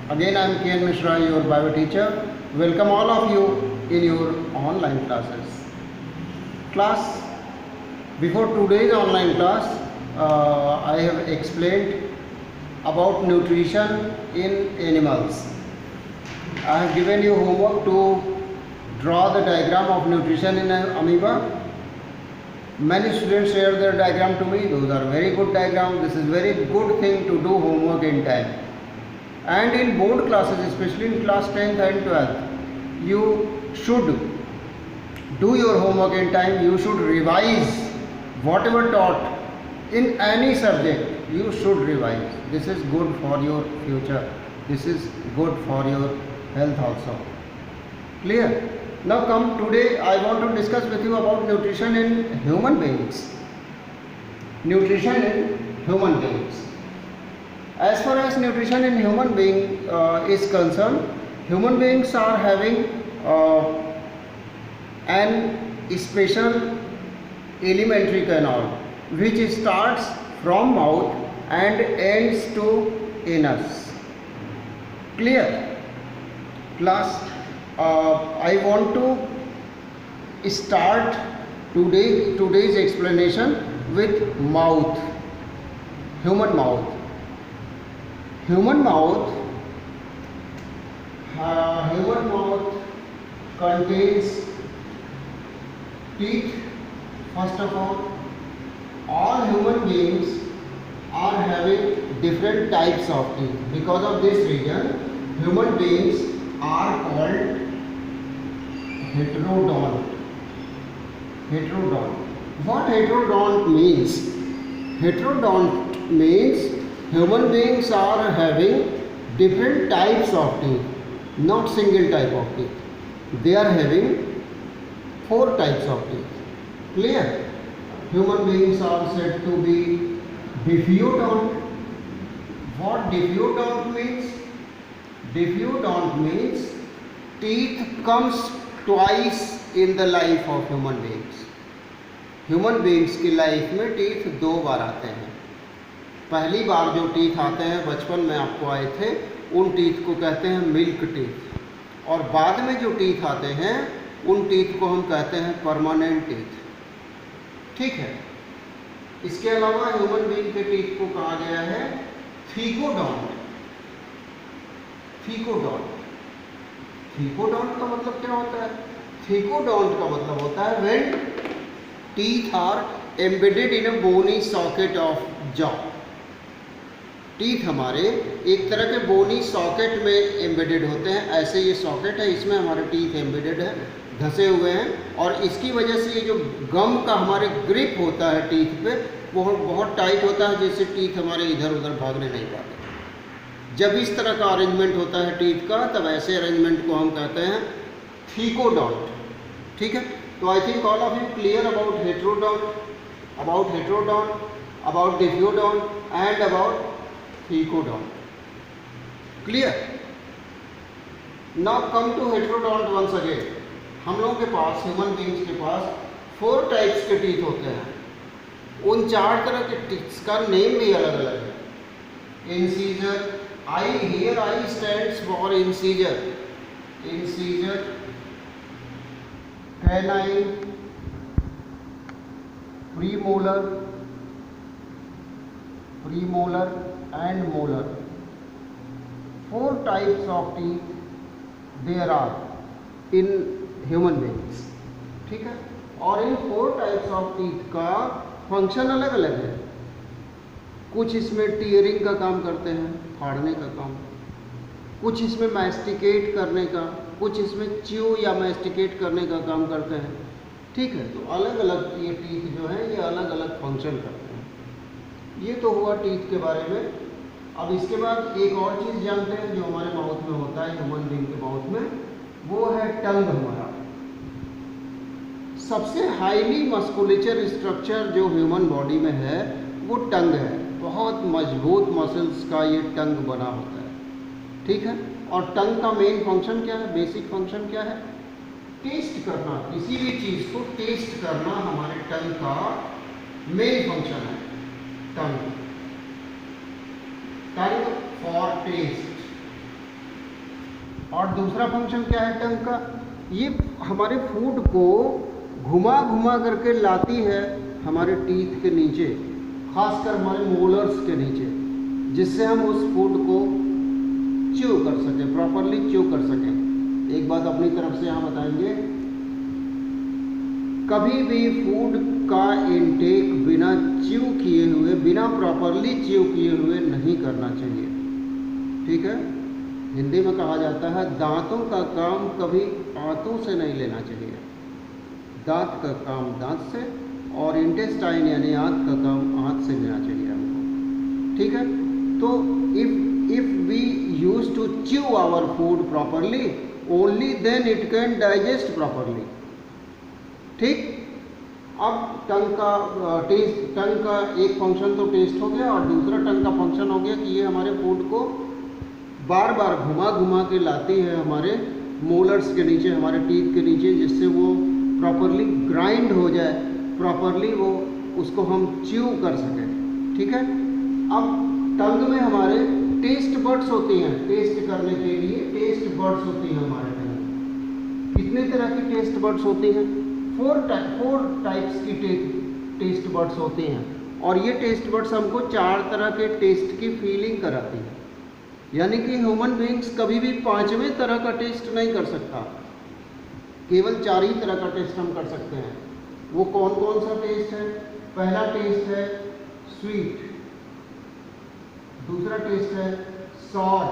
Again, I am K.N. Mishra, your bio teacher. Welcome all of you in your online classes. Class, before today's online class, I have explained about nutrition in animals. I have given you homework to draw the diagram of nutrition in an amoeba. Many students share their diagram to me. Those are very good diagrams. This is very good thing to do homework in time. And in board classes, especially in class 10th and 12th, you should do your homework in time. You should revise whatever taught in any subject. You should revise. This is good for your future. This is good for your health also. Clear? Now come, today I want to discuss with you about nutrition in human beings. Nutrition in human beings. As far as nutrition in human being is concerned, human beings are having an special alimentary canal which starts from mouth and ends to anus. Clear? Class, I want to start today's explanation with mouth. Human mouth. Human mouth contains teeth. First of all human beings are having different types of teeth. Because of this reason, human beings are called heterodont. Heterodont. What heterodont means? Heterodont means human beings are having different types of teeth, not single type of teeth. They are having 4 types of teeth. Clear? Human beings are said to be diffeodont. What diffeodont means? Diffeodont means teeth comes twice in the life of human beings. Human beings की life में teeth 2 बार आते हैं. पहली बार जो teeth आते हैं बचपन में आपको आए थे, उन टीथ को कहते हैं मिल्क टीथ. और बाद में जो टीथ आते हैं उन टीथ को हम कहते हैं परमानेंट टीथ. ठीक है. इसके अलावा ह्यूमन बीइंग के टीथ को कहा गया है थीकोडोंट. थीकोडोंट. थीकोडोंट का मतलब क्या होता है? थीकोडोंट का मतलब होता है when teeth are embedded in a bony socket of jaw. Teeth हमारे एक तरह के बोनी सॉकेट में एम्बेडेड होते हैं. ऐसे ये सॉकेट है, इसमें हमारे टीथ एम्बेडेड है, धंसे हुए हैं. और इसकी वजह से ये जो गम का हमारे ग्रिप होता है टीथ पे, वो बहुत टाइट होता है, जिससे टीथ हमारे इधर उधर भागने नहीं पाते. जब इस तरह का अरेंजमेंट होता है टीथ का, तब ऐसे अरेंजमेंट को हम कहते हैं थीकोडोंट. ठीक है. तो I think all of you clear about heterodont, about diphyodont and about thecodont. Clear? Now come to heterodont once again. हम लोगों के पास, ह्यूमन बीइंग्स के पास 4 टाइप्स के टीथ होते हैं. उन 4 तरह के टीथ्स का नेम भी अलग अलग है. Incisor. I, here I stands for incisor. Incisor, canine, premolar, premolar and molar. 4 types of teeth there are in human beings. ठीक है. और इन 4 types of teeth का फंक्शन अलग अलग है. कुछ इसमें टीयरिंग का काम करते हैं, फाड़ने का काम. कुछ इसमें मैस्टिकेट करने का, कुछ इसमें च्यू या मैस्टिकेट करने का काम करते हैं. ठीक है. तो अलग अलग ये टीथ जो है, ये अलग अलग फंक्शन करते हैं. ये तो हुआ टीथ के बारे में. अब इसके बाद एक और चीज़ जानते हैं जो हमारे माउथ में होता है, ह्यूमन बीइंग के माउथ में, वो है टंग. हमारा सबसे हाईली मस्कुलेचर स्ट्रक्चर जो ह्यूमन बॉडी में है वो टंग है. बहुत मजबूत मसल्स का ये टंग बना होता है. ठीक है. और टंग का मेन फंक्शन क्या है? बेसिक फंक्शन क्या है? टेस्ट करना. किसी भी चीज़ को टेस्ट करना हमारे टंग का मेन फंक्शन है. टंग. tongue for taste. और दूसरा फंक्शन क्या है टंग का, ये हमारे फूड को घुमा घुमा करके लाती है हमारे टीथ के नीचे, खासकर हमारे मोलर्स के नीचे, जिससे हम उस फूड को च्यू कर सकें, प्रॉपरली च्यू कर सकें। एक बात अपनी तरफ से यहाँ बताएंगे, कभी भी फूड का इनटेक बिना च्यू किए हुए, बिना प्रॉपरली च्यू किए हुए नहीं करना चाहिए। ठीक है, हिंदी में कहा जाता है दांतों का काम कभी आंतों से नहीं लेना चाहिए, दांत का काम दांत से, और इंटेस्टाइन यानी आंत का काम आंत से लेना चाहिए हमको। ठीक है, तो if we use to chew our food properly, only then it can digest properly. ठीक, अब टंग का एक फंक्शन तो टेस्ट हो गया, और दूसरा टंग का फंक्शन हो गया कि ये हमारे फूड को बार बार घुमा घुमा के लाती है हमारे मोलर्स के नीचे, हमारे टीथ के नीचे, जिससे वो प्रॉपरली ग्राइंड हो जाए, प्रॉपरली वो उसको हम च्यू कर सकें। ठीक है, अब टंग में हमारे टेस्ट बड्स होती हैं, टेस्ट करने के लिए टेस्ट बड्स होती हैं हमारे टंग में। कितने तरह की टेस्ट बड्स होती हैं? 4 टाइप्स की टेस्ट बड्स होती हैं, और ये टेस्ट बड्स हमको 4 तरह के टेस्ट की फीलिंग कराती है। यानी कि ह्यूमन बीइंग्स कभी भी 5वें तरह का टेस्ट नहीं कर सकता, केवल 4 ही तरह का टेस्ट हम कर सकते हैं। वो कौन कौन सा टेस्ट है? पहला टेस्ट है स्वीट, दूसरा टेस्ट है सॉर,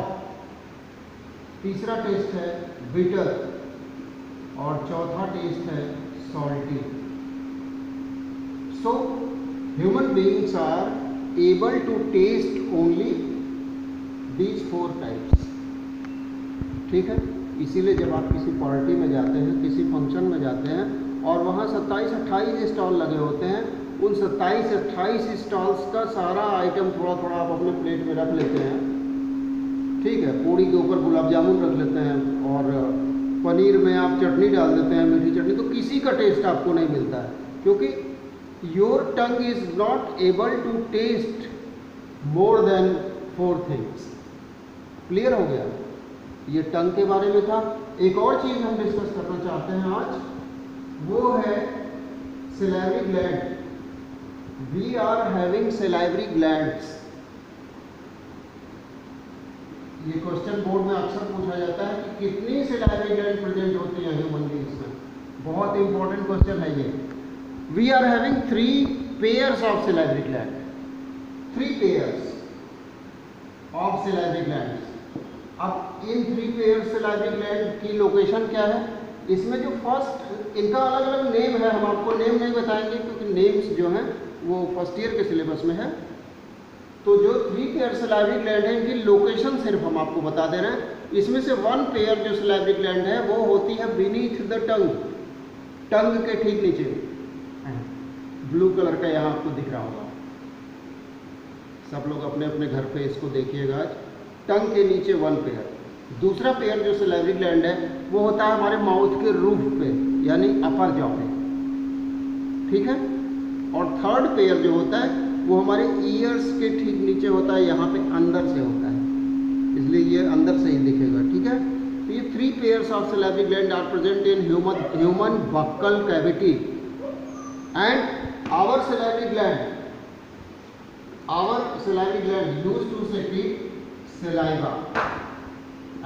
तीसरा टेस्ट है बिटर, और चौथा टेस्ट है salty. So human beings are able to taste only these 4 types. ठीक है, इसीलिए जब आप किसी पार्टी में जाते हैं, किसी फंक्शन में जाते हैं, और वहाँ 27-28 स्टॉल लगे होते हैं, उन 27-28 स्टॉल्स का सारा आइटम थोड़ा थोड़ा आप अपने प्लेट में रख लेते हैं। ठीक है, पूड़ी के ऊपर गुलाब जामुन रख लेते हैं, और पनीर में आप चटनी डाल देते हैं, मीठी चटनी, तो किसी का टेस्ट आपको नहीं मिलता है, क्योंकि your tongue is not able to taste more than 4 things. Clear हो गया? ये टंग के बारे में था। एक और चीज हम डिस्कस करना चाहते हैं आज, वो है salivary gland. We are having salivary glands. ये क्वेश्चन बोर्ड में अक्सर पूछा जाता है कि कितनी सैलिवरी ग्लैंड प्रेजेंट होती है ह्यूमन बीइंग्स में। बहुत इंपॉर्टेंट क्वेश्चन है ये। We are having 3 pairs of salivary gland, 3 pairs of salivary glands. अब इन 3 पेयर्स सैलिवरी ग्लैंड की लोकेशन क्या है? इसमें जो फर्स्ट, इनका अलग अलग नेम है, हम आपको नेम नहीं बताएंगे क्योंकि नेम्स जो हैं वो फर्स्ट ईयर के सिलेबस में है। तो जो 3 पेयर सैलिवरी ग्लैंड है, इनकी लोकेशन सिर्फ हम आपको बता दे रहे हैं। इसमें से 1 पेयर जो सैलिवरी ग्लैंड है वो होती है बीनीथ द टंग, टंग के ठीक नीचे, ब्लू कलर का यहाँ आपको दिख रहा होगा। सब लोग अपने अपने घर पे इसको देखिएगा। टंग के नीचे 1 पेयर। दूसरा पेयर जो सैलिवरी ग्लैंड है वो होता है हमारे माउथ के रूफ पे, यानी अपर जॉ पे। ठीक है, और थर्ड पेयर जो होता है वो हमारे ईयर्स के ठीक नीचे होता है, यहाँ पे अंदर से होता है, इसलिए ये अंदर से ही दिखेगा। ठीक है, तो ये 3 pairs of salivary gland are present in human buccal cavity, and our salivary gland used to secrete saliva,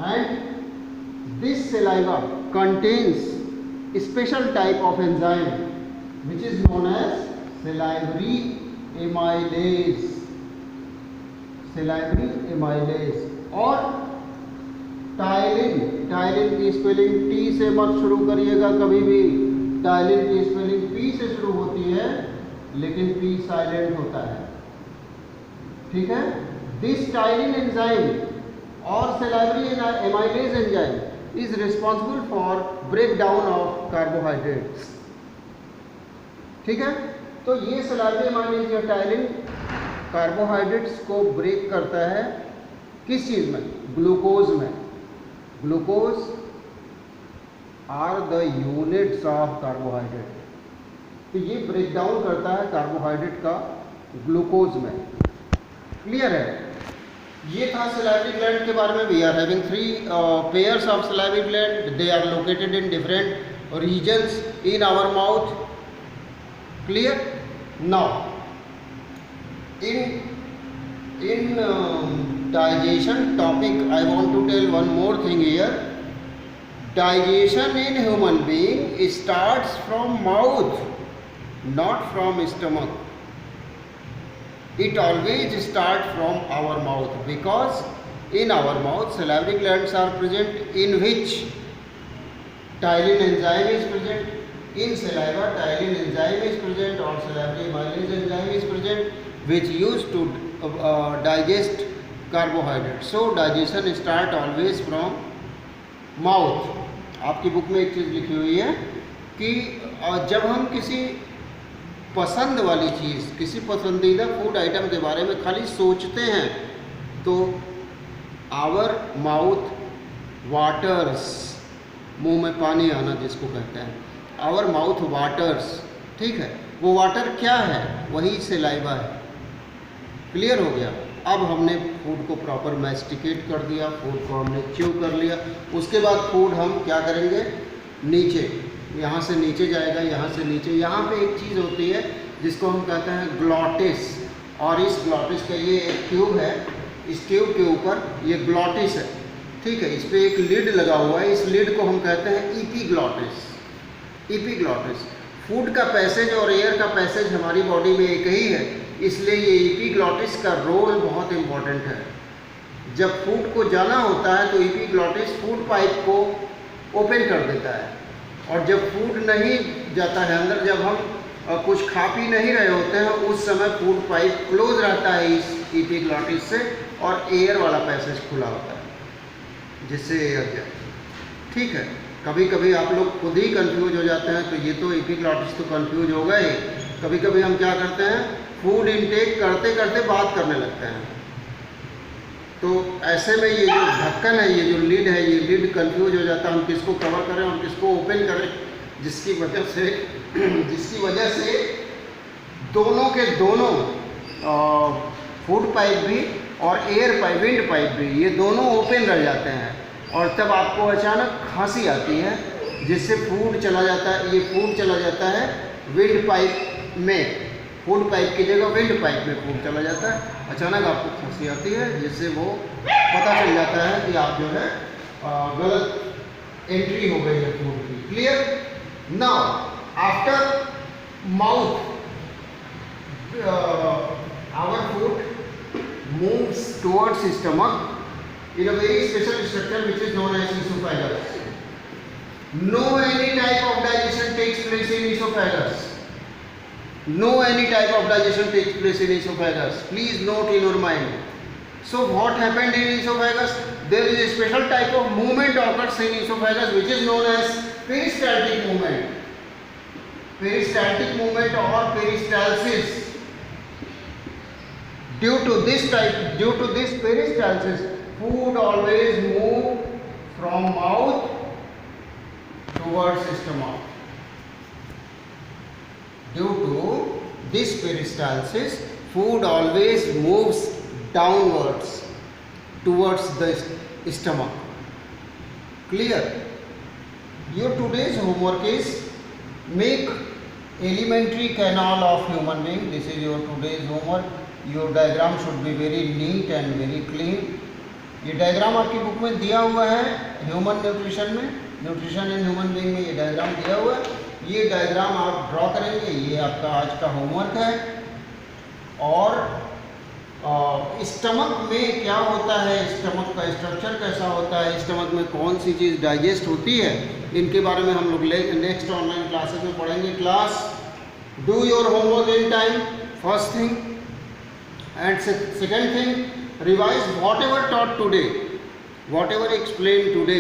and this saliva contains a special type of enzyme which is known as salivary amylase, और ptyalin की spelling T से मत शुरू करिएगा कभी भी। Ptyalin की spelling P से शुरू होती है, लेकिन पी साइलेंट होता है। ठीक है, दिस टाइलिन एंजाइम और salivary amylase enzyme is responsible for break down of carbohydrates. ठीक है, तो ये सैलिवरी एमाइलेज या टाइलिन कार्बोहाइड्रेट्स को ब्रेक करता है किस चीज़ में? ग्लूकोज में। Glucose are the units of carbohydrate, तो ये ब्रेक डाउन करता है कार्बोहाइड्रेट का ग्लूकोज में। क्लियर है? ये था सिलाइवरी ग्लैंड के बारे में. We are having 3 pairs of salivary gland. They are located in different regions in our mouth. Clear. Now in digestion topic, I want to tell one more thing here. Digestion in human being starts from mouth, not from stomach. It always starts from our mouth, because in our mouth salivary glands are present, in which ptyalin enzyme is present. In saliva, ptyalin enzyme is present, or salivary amylase enzyme is present, which used to digest carbohydrates. So digestion start always from mouth. आपकी book में एक चीज़ लिखी हुई है कि जब हम किसी पसंद वाली चीज़, किसी पसंदीदा फूड आइटम के बारे में खाली सोचते हैं तो आवर माउथ वाटर्स, मुंह में पानी आना जिसको कहते हैं, आवर माउथ वाटर्स. ठीक है, वो वाटर क्या है? वही सलाइवा है. क्लियर हो गया. अब हमने फूड को प्रॉपर मैस्टिकेट कर दिया, फूड को हमने च्यू कर लिया. उसके बाद फूड हम क्या करेंगे? नीचे, यहाँ से नीचे जाएगा, यहाँ से नीचे. यहाँ पे एक चीज़ होती है जिसको हम कहते हैं ग्लॉटिस, और इस ग्लॉटिस का ये एक ट्यूब है. इस ट्यूब के ऊपर ये ग्लॉटिस है. ठीक है, इस पर एक लिड लगा हुआ है. इस लिड को हम कहते हैं इपीग्लॉटिस. इपीग्लॉटिस. फूड का पैसेज और एयर का पैसेज हमारी बॉडी में एक ही है, इसलिए ये इपीग्लॉटिस का रोल बहुत इम्पॉर्टेंट है. जब फूड को जाना होता है तो इपीग्लॉटिस फूड पाइप को ओपन कर देता है, और जब फूड नहीं जाता है अंदर, जब हम कुछ खा पी नहीं रहे होते हैं, उस समय फूड पाइप क्लोज रहता है इस इपीग्लॉटिस से, और एयर वाला पैसेज खुला होता है जिससे एयर जाए. ठीक है, कभी कभी आप लोग खुद ही कंफ्यूज हो जाते हैं, तो ये तो इपीग्लॉटिस तो कंफ्यूज हो गए. कभी कभी हम क्या करते हैं, फूड इनटेक करते करते बात करने लगते हैं, तो ऐसे में ये जो ढक्कन है, ये जो लिड है, ये लिड कंफ्यूज हो जाता है. हम किसको कवर करें और किसको ओपन करें, जिसकी वजह से दोनों के दोनों फूड पाइप भी और एयर पाइप, विंड पाइप भी, ये दोनों ओपन रह जाते हैं. और तब आपको अचानक खांसी आती है, जिससे फूड चला जाता है. ये फूड चला जाता है विंड पाइप में, फूड पाइप की जगह विंड पाइप में फूड चला जाता है. अचानक आपको खांसी आती है, जिससे वो पता चल जाता है कि आप जो है गलत एंट्री हो गई है फूड की. Clear. Now after mouth our food moves towards stomach in a very special structure which is known as esophagus. No any type of digestion takes place in esophagus. No any type of digestion takes place in esophagus. Please note in your mind. So what happened in esophagus? There is a special type of movement occurs in esophagus which is known as peristaltic movement. Peristaltic movement or peristalsis. Due to this peristalsis, food always move from mouth towards stomach. Due to this peristalsis, food always moves downwards towards the stomach. Clear. Your today's homework is make alimentary canal of human being. This is your today's homework. Your diagram should be very neat and very clean. ये diagram आपकी book में दिया हुआ है, human nutrition में, nutrition in human being में ये diagram दिया हुआ है. ये डायग्राम आप ड्रॉ करेंगे. ये आपका आज का होमवर्क है. और स्टमक में क्या होता है, स्टमक का स्ट्रक्चर कैसा होता है, स्टमक में कौन सी चीज़ डाइजेस्ट होती है, इनके बारे में हम लोग नेक्स्ट ऑनलाइन क्लासेस में पढ़ेंगे. Class, do your homework in time, first thing. And second thing, revise whatever taught today, whatever explained today.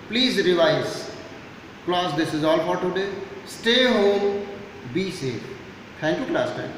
Please revise. Class, this is all for today. Stay home, be safe. Thank you, class time.